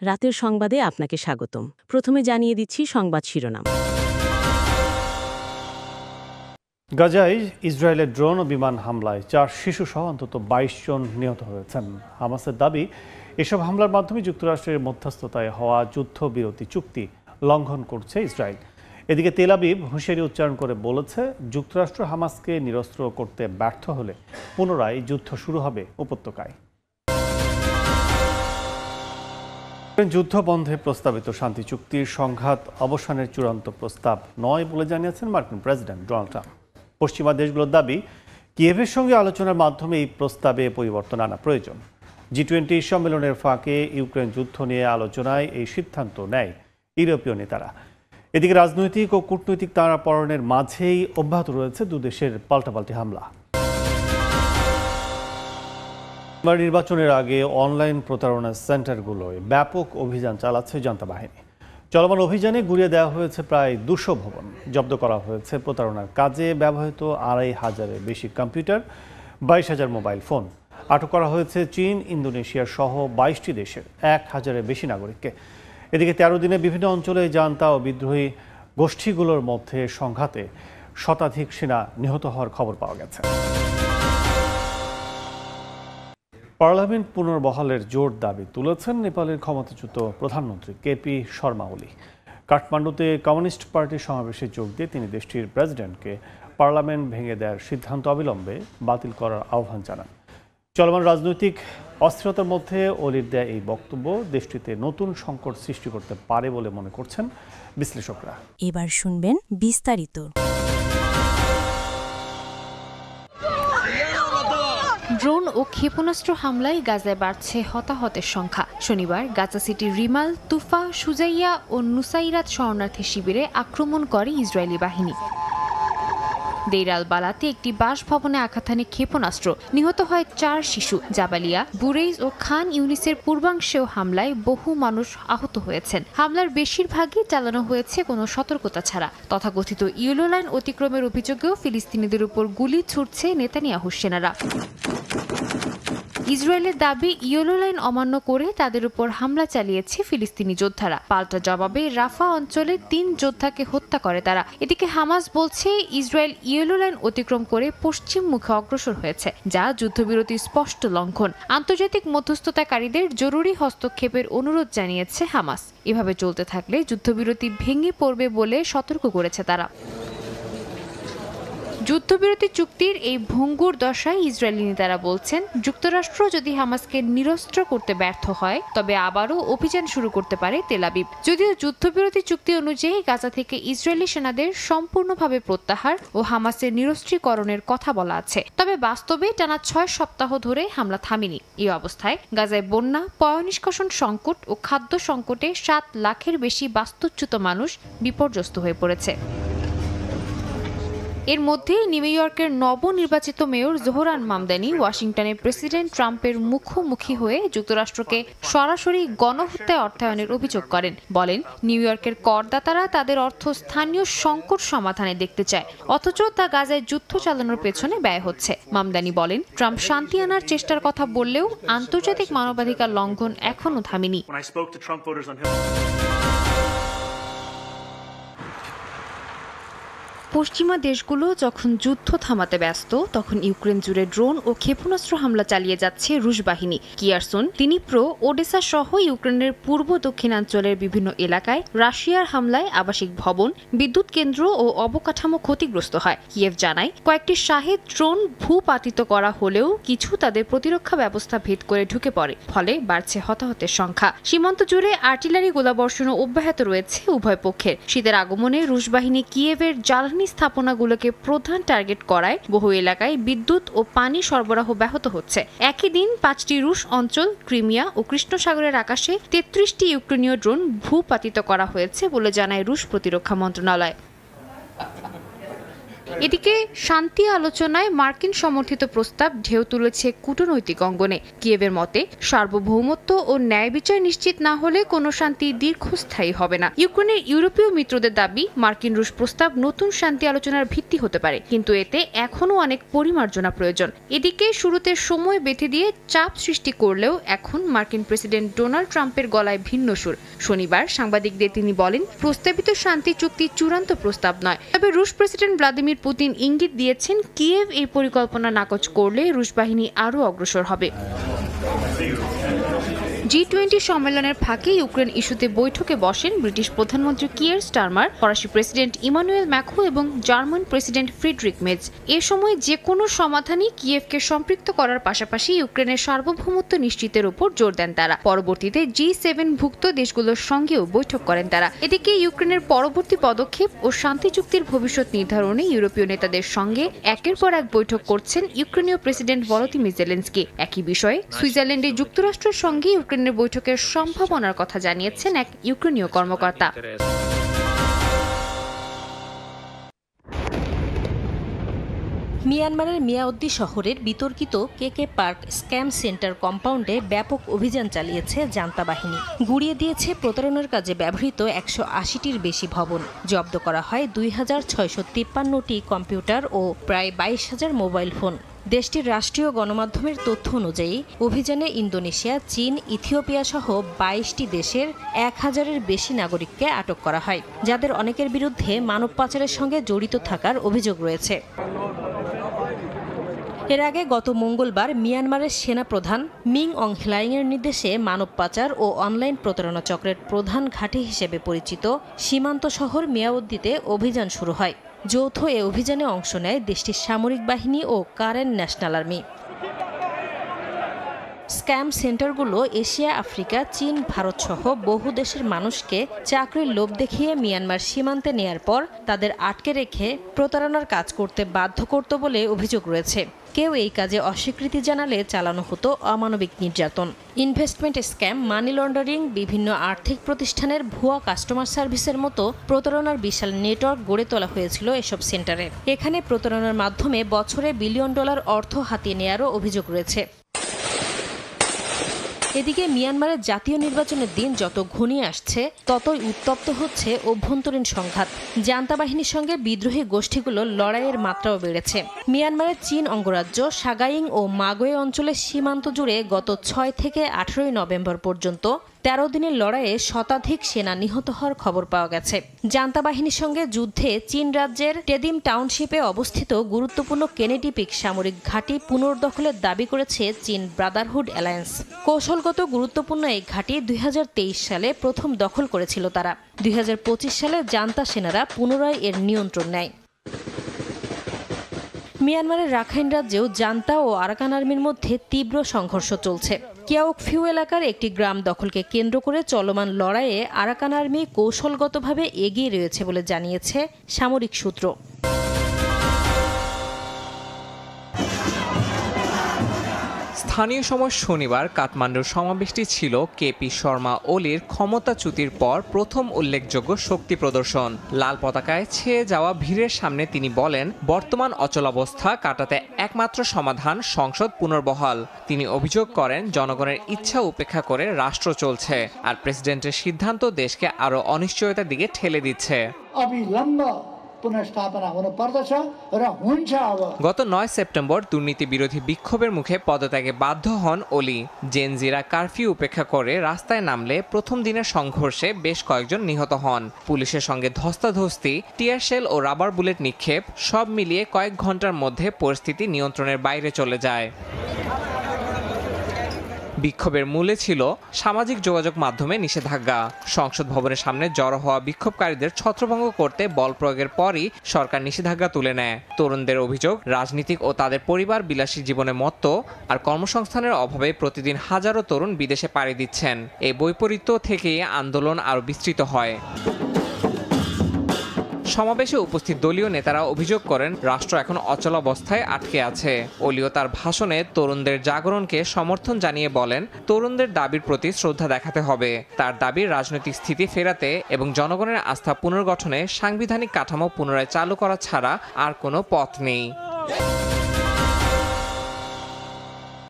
রাতের সংবাদে আপনাকে স্বাগতম। প্রথমে জানিয়ে দিচ্ছি সংবাদ শিরোনাম। গাজায় ইসরায়েলের ড্রোন ও বিমান হামলায় 4 শিশুসহ অন্তত 22 জন নিহত হয়েছেন। হামাসের দাবি, এসব হামলার মাধ্যমে যুক্তরাষ্ট্রের মধ্যস্থতায় হওয়া যুদ্ধবিরতি চুক্তি লঙ্ঘন করছে ইসরায়েল। এদিকে তেল আবিব হুঁশিয়ারি উচ্চারণ করে বলেছে, যুক্তরাষ্ট্র হামাসকে নিরস্ত্র করতে ব্যর্থ হলে পুনরায় যুদ্ধ শুরু হবে উপত্যকায়। যুদ্ধ বন্ধে প্রস্তাবিত শান্তি চুক্তির সংঘাত অবসানের চূড়ান্ত প্রস্তাব নয় বলে জানিয়েছেন মার্কিন প্রেসিডেন্ট ডোনাল্ড ট্রাম্প। পশ্চিমা দেশগুলোর দাবি, কিয়েভের সঙ্গে আলোচনার মাধ্যমে এই প্রস্তাবে পরিবর্তন আনা প্রয়োজন। G20 সম্মেলনের ফাঁকে ইউক্রেন যুদ্ধ নিয়ে আলোচনায় এই সিদ্ধান্ত নেয় ইউরোপীয় নেতারা। এদিকে রাজনৈতিক ও কূটনৈতিক টানাপোড়েনের মাঝেই অব্যাহত রয়েছে দুদেশের পাল্টাপাল্টি হামলা। নির্বাচনের আগে অনলাইন প্রতারণা সেন্টারগুলোয় ব্যাপক অভিযান চালাচ্ছে জান্তা বাহিনী। চলমান অভিযানে গুড়িয়ে দেওয়া হয়েছে প্রায় 200 ভবন, জব্দ করা হয়েছে প্রতারণার কাজে ব্যবহৃত 2500-এর বেশি কম্পিউটার, 22,000 মোবাইল ফোন। আটক করা হয়েছে চীন, ইন্দোনেশিয়া সহ 22টি দেশের 1000-এর বেশি নাগরিককে। এদিকে 13 দিনে বিভিন্ন অঞ্চলে জান্তা ও বিদ্রোহী গোষ্ঠীগুলোর মধ্যে সংঘাতে শতাধিক সেনা নিহত হওয়ার খবর পাওয়া গেছে। পার্লামেন্ট পুনর্বহালের জোর দাবি তুলেছেন নেপালের ক্ষমতাচ্যুত প্রধানমন্ত্রী কেপি শর্মা ওলি। কাঠমান্ডুতে কমিউনিস্ট পার্টির সমাবেশে যোগ দিয়ে তিনি দেশটির প্রেসিডেন্টকে পার্লামেন্ট ভেঙে দেওয়ার সিদ্ধান্ত অবিলম্বে বাতিল করার আহ্বান জানান। চলমান রাজনৈতিক অস্থিরতার মধ্যে ওলির দেয়া এই বক্তব্য দেশটিতে নতুন সংকট সৃষ্টি করতে পারে বলে মনে করছেন বিশ্লেষকরা। এবার শুনবেন বিস্তারিত। ড্রোন ও ক্ষেপণাস্ত্র হামলায় গাজায় বাড়ছে হতাহতের সংখ্যা। শনিবার গাজা সিটির রিমাল, তুফা, সুজাইয়া ও নুসাইরাত শরণার্থী শিবিরে আক্রমণ করে ইসরায়েলি বাহিনী। দেইর আল বালাতে একটি বাসভবনে আঘাত হানে ক্ষেপণাস্ত্র, নিহত হয় 4 শিশু। জাবালিয়া, বুরেইজ ও খান ইউনিসের পূর্বাংশেও হামলায় বহু মানুষ আহত হয়েছেন। হামলার বেশিরভাগই চালানো হয়েছে কোনো সতর্কতা ছাড়া। তথাকথিত ইয়েলো লাইন অতিক্রমের অভিযোগেও ফিলিস্তিনিদের উপর গুলি ছুড়ছে নেতানিয়াহুর সেনারা। ইসরায়েলের দাবি, ইয়েলো লাইন অমান্য করে তাদের উপর হামলা চালিয়েছে ফিলিস্তিনি যোদ্ধারা। পাল্টা জবাবে রাফা অঞ্চলে 3 যোদ্ধাকে হত্যা করে তারা। এদিকে হামাস বলছে, ইসরায়েল ইয়েলো লাইন অতিক্রম করে পশ্চিম মুখে অগ্রসর হয়েছে, যা যুদ্ধবিরতির স্পষ্ট লঙ্ঘন। আন্তর্জাতিক মধ্যস্থতাকারীদের জরুরি হস্তক্ষেপের অনুরোধ জানিয়েছে হামাস। এভাবে চলতে থাকলে যুদ্ধবিরতি ভেঙে পড়বে বলে সতর্ক করেছে তারা। যুদ্ধবিরতি চুক্তির এই ভঙ্গুর দশায় ইসরায়েলি নেতারা বলছেন, যুক্তরাষ্ট্র যদি হামাসকে নিরস্ত্র করতে ব্যর্থ হয় তবে আবারও অভিযান শুরু করতে পারে তেল আবিব। যদিও যুদ্ধবিরতি চুক্তি অনুযায়ী গাজা থেকে ইসরায়েলি সেনাদের সম্পূর্ণভাবে প্রত্যাহার ও হামাসের নিরস্ত্রীকরণের কথা বলা আছে, তবে বাস্তবে টানা 6 সপ্তাহ ধরে হামলা থামেনি। এই অবস্থায় গাজায় বন্যা, পয়ঃনিষ্কাশন সংকট ও খাদ্য সংকটে 7 লাখের বেশি বাস্তুচ্যুত মানুষ বিপর্যস্ত হয়ে পড়েছে। এর মধ্যে নিউ ইয়র্কের নবনির্বাচিত মেয়র জোহরান মামদানি ওয়াশিংটনে প্রেসিডেন্ট ট্রাম্পের মুখোমুখি হয়ে যুক্তরাষ্ট্রকে সরাসরি গণহত্যায় অর্থায়নের অভিযোগ করেন। বলেন, নিউ ইয়র্কের করদাতারা তাদের অর্থ স্থানীয় সংকট সমাধানে দেখতে চায়, অথচ তা গাজায় যুদ্ধ চালানোর পেছনে ব্যয় হচ্ছে। মামদানি বলেন, ট্রাম্প শান্তি আনার চেষ্টার কথা বললেও আন্তর্জাতিক মানবাধিকার লঙ্ঘন এখনও থামেনি। পশ্চিমা দেশগুলো যখন যুদ্ধ থামাতে ব্যস্ত, তখন ইউক্রেন জুড়ে ড্রোন ও ক্ষেপণাস্ত্র হামলা চালিয়ে যাচ্ছে রুশ বাহিনী। কিয়ারসন, দিনিপ্রো, ওডেসা সহ ইউক্রেনের পূর্ব দক্ষিণাঞ্চলের বিভিন্ন এলাকায় রাশিয়ার হামলায় আবাসিক ভবন, বিদ্যুৎ কেন্দ্র ও অবকাঠামো ক্ষতিগ্রস্ত হয়। কিয়েভ জানায়, কয়েকটি শাহেদ ড্রোন ভূপাতিত করা হলেও কিছু তাদের প্রতিরক্ষা ব্যবস্থা ভেদ করে ঢুকে পড়ে, ফলে বাড়ছে হতাহতের সংখ্যা। সীমান্ত জুড়ে আর্টিলারি গোলাবর্ষণও অব্যাহত রয়েছে উভয় পক্ষের। শীতের আগমনে রুশ বাহিনী কিয়েভের জ্বালানি স্থাপনাগুলোকে প্রধান টার্গেট করায় বহু এলাকায় বিদ্যুৎ ও পানি সরবরাহ ব্যাহত হচ্ছে। একই দিন 5টি রুশ অঞ্চল, ক্রিমিয়া ও কৃষ্ণ সাগরের আকাশে 33টি ইউক্রেনীয় ড্রোন ভূপাতিত করা হয়েছে বলে জানায় রুশ প্রতিরক্ষা মন্ত্রণালয়। এদিকে শান্তি আলোচনায় মার্কিন সমর্থিত প্রস্তাব ঢেউ তুলেছে কূটনৈতিক অঙ্গনে। কিয়েভের মতে সার্বভৌমত্ব ও ন্যায় বিচার নিশ্চিত না হলে কোনো শান্তি দীর্ঘস্থায়ী হবে না। ইউক্রেনের ইউরোপীয় মিত্রদের দাবি মার্কিন রুশ প্রস্তাব নতুন শান্তি আলোচনার ভিত্তি হতে পারে, কিন্তু এতে এখনও অনেক পরিমার্জনা প্রয়োজন। এদিকে শুরুতে সময় বেঁধে দিয়ে চাপ সৃষ্টি করলেও এখন মার্কিন প্রেসিডেন্ট ডোনাল্ড ট্রাম্পের গলায় ভিন্ন সুর। শনিবার সাংবাদিকদের তিনি বলেন, প্রস্তাবিত শান্তি চুক্তি চূড়ান্ত প্রস্তাব নয়, তবে রুশ প্রেসিডেন্ট ভ্লাদিমির পুতিন ইঙ্গিত দিয়েছেন কিয়েভ এই পরিকল্পনা নাকচ করলে রুশ বাহিনী আরও অগ্রসর হবে। G20 সম্মেলনের ফাঁকে ইউক্রেন ইস্যুতে বৈঠকে বসেন ব্রিটিশ প্রধানমন্ত্রী কিয়ার স্টারমার, ফরাসি প্রেসিডেন্ট ইমানুয়েল ম্যাক্রো এবং জার্মান প্রেসিডেন্ট ফ্রিডরিক মেজ। এ সময় যে কোনো সমাধানই কিয়েভকে সম্পৃক্ত করার পাশাপাশি ইউক্রেনের সার্বভৌমত্ব নিশ্চিতের উপর জোর দেন তারা। পরবর্তীতে G7 ভুক্ত দেশগুলোর সঙ্গেও বৈঠক করেন তারা। এদিকে ইউক্রেনের পরবর্তী পদক্ষেপ ও শান্তি চুক্তির ভবিষ্যৎ নির্ধারণে ইউরোপীয় নেতাদের সঙ্গে একের পর এক বৈঠক করছেন ইউক্রেনীয় প্রেসিডেন্ট ভলোদিমির জেলেনস্কি। একই বিষয়ে সুইজারল্যান্ডে যুক্তরাষ্ট্রের সঙ্গে ইউক্রেনের বৈঠকের সম্ভাবনার কথা জানিয়েছেন এক ইউক্রেনীয় কর্মকর্তা। মিয়ানমারের মিয়াওদ্দি শহরের বিতর্কিত কেকে পার্ক স্ক্যাম সেন্টার কম্পাউন্ডে ব্যাপক অভিযান চালিয়েছে জান্তা বাহিনী। গুড়িয়ে দিয়েছে প্রতারণার কাজে ব্যবহৃত ১৮০টির বেশি ভবন। জব্দ করা হয় ২,৬৫৩টি কম্পিউটার ও প্রায় ২২,০০০ মোবাইল ফোন। দেশটির রাষ্ট্রীয় গণমাধ্যমের তথ্য অনুযায়ী অভিযানে ইন্দোনেশিয়া, চীন, ইথিওপিয়া সহ ২২টি দেশের ১,০০০-এর বেশি নাগরিককে আটক করা হয়, যাদের অনেকের বিরুদ্ধে মানব পাচারের সঙ্গে জড়িত থাকার অভিযোগ রয়েছে। এর আগে গত মঙ্গলবার মিয়ানমারের সেনাপ্রধান মিং অং হ্লাইংয়ের নির্দেশে মানব পাচার ও অনলাইন প্রতারণা চক্রের প্রধান ঘাঁটি হিসেবে পরিচিত সীমান্ত শহর মিয়াওদ্দিতে অভিযান শুরু হয়। যৌথ এ অভিযানে অংশ নেয় দেশটির সামরিক বাহিনী ও কারেন ন্যাশনাল আর্মি। স্ক্যাম সেন্টারগুলো এশিয়া, আফ্রিকা, চীন, ভারত সহ বহু দেশের মানুষকে চাকরির লোভ দেখিয়ে মিয়ানমার সীমান্তে নেয়ার পর তাদের আটকে রেখে প্রতারণার কাজ করতে বাধ্য করত বলে অভিযোগ রয়েছে। কেউ এই কাজে অস্বীকৃতি জানালে চালানো হতো অমানবিক নির্যাতন। ইনভেস্টমেন্ট স্ক্যাম, মানি লন্ডারিং, বিভিন্ন আর্থিক প্রতিষ্ঠানের ভুয়া কাস্টমার সার্ভিসের মতো প্রতারণার বিশাল নেটওয়ার্ক গড়ে তোলা হয়েছিল এসব সেন্টারে। এখানে প্রতারণার মাধ্যমে বছরে বিলিয়ন ডলার অর্থ হাতিয়ে নেয়ারও অভিযোগ রয়েছে। এদিকে মিয়ানমারের জাতীয় নির্বাচনের দিন যত ঘনিয়ে আসছে ততই উত্তপ্ত হচ্ছে অভ্যন্তরীণ সংঘাত। জান্তা বাহিনীর সঙ্গে বিদ্রোহী গোষ্ঠীগুলোর লড়াইয়ের মাত্রাও বেড়েছে। মিয়ানমারের চীন অঙ্গরাজ্য সাগাইং ও মাগোয়ে অঞ্চলের সীমান্ত জুড়ে গত ৬ থেকে ১৮ নভেম্বর পর্যন্ত ১৩ দিনের লড়াইয়ে শতাধিক সেনা নিহত হওয়ার খবর পাওয়া গেছে। জান্তা বাহিনীর সঙ্গে যুদ্ধে চীন রাজ্যের টেদিম টাউনশিপে অবস্থিত গুরুত্বপূর্ণ কেনেডি পিক সামরিক ঘাঁটি পুনর্দখলের দাবি করেছে চীন ব্রাদারহুড অ্যালায়েন্স। কৌশলগত গুরুত্বপূর্ণ এই ঘাঁটি ২০২৩ সালে প্রথম দখল করেছিল তারা। ২০২৫ সালে জান্তা সেনারা পুনরায় এর নিয়ন্ত্রণ নেয়। মিয়ানমারের রাখাইন রাজ্যেও জান্তা ও আরাকান আর্মির মধ্যে তীব্র সংঘর্ষ চলছে। কিয়াওকফিউ এলাকার একটি গ্রাম দখলকে কেন্দ্র করে চলমান লড়াইয়ে আরাকান আর্মি কৌশলগতভাবে এগিয়ে রয়েছে বলে জানিয়েছে সামরিক সূত্র। স্থানীয় সময় শনিবার কাঠমান্ডুর সমাবেশটি ছিল কেপি শর্মা ওলির ক্ষমতাচ্যুতির পর প্রথম উল্লেখযোগ্য শক্তি প্রদর্শন। লাল পতাকায় ছেয়ে যাওয়া ভিড়ের সামনে তিনি বলেন, বর্তমান অচলাবস্থা কাটাতে একমাত্র সমাধান সংসদ পুনর্বহাল। তিনি অভিযোগ করেন, জনগণের ইচ্ছা উপেক্ষা করে রাষ্ট্র চলছে, আর প্রেসিডেন্টের সিদ্ধান্ত দেশকে আরও অনিশ্চয়তার দিকে ঠেলে দিচ্ছে। গত ৯ সেপ্টেম্বর দুর্নীতি বিরোধী বিক্ষোভের মুখে পদত্যাগে বাধ্য হন ওলি। জেনজিরা কারফিউ উপেক্ষা করে রাস্তায় নামলে প্রথম দিনের সংঘর্ষে বেশ কয়েকজন নিহত হন। পুলিশের সঙ্গে ধস্তাধস্তি, টিয়ার শেল ও রাবার বুলেট নিক্ষেপ সব মিলিয়ে কয়েক ঘন্টার মধ্যে পরিস্থিতি নিয়ন্ত্রণের বাইরে চলে যায়। বিক্ষোভের মূলে ছিল সামাজিক যোগাযোগ মাধ্যমে নিষেধাজ্ঞা। সংসদ ভবনের সামনে জড়ো হওয়া বিক্ষোভকারীদের ছত্রভঙ্গ করতে বল প্রয়োগের পরই সরকার নিষেধাজ্ঞা তুলে নেয়। তরুণদের অভিযোগ, রাজনীতিক ও তাদের পরিবার বিলাসী জীবনে মত্ত, আর কর্মসংস্থানের অভাবে প্রতিদিন হাজারো তরুণ বিদেশে পাড়ি দিচ্ছেন। এই বৈপরীত্য থেকেই আন্দোলন আরও বিস্তৃত হয়। সমাবেশে উপস্থিত দলীয় নেতারা অভিযোগ করেন রাষ্ট্র এখন অচলাবস্থায় আটকে আছে। অলিও তার ভাষণে তরুণদের জাগরণকে সমর্থন জানিয়ে বলেন, তরুণদের দাবির প্রতি শ্রদ্ধা দেখাতে হবে। তার দাবি রাজনৈতিক স্থিতি ফেরাতে এবং জনগণের আস্থা পুনর্গঠনে সাংবিধানিক কাঠামো পুনরায় চালু করা ছাড়া আর কোনো পথ নেই।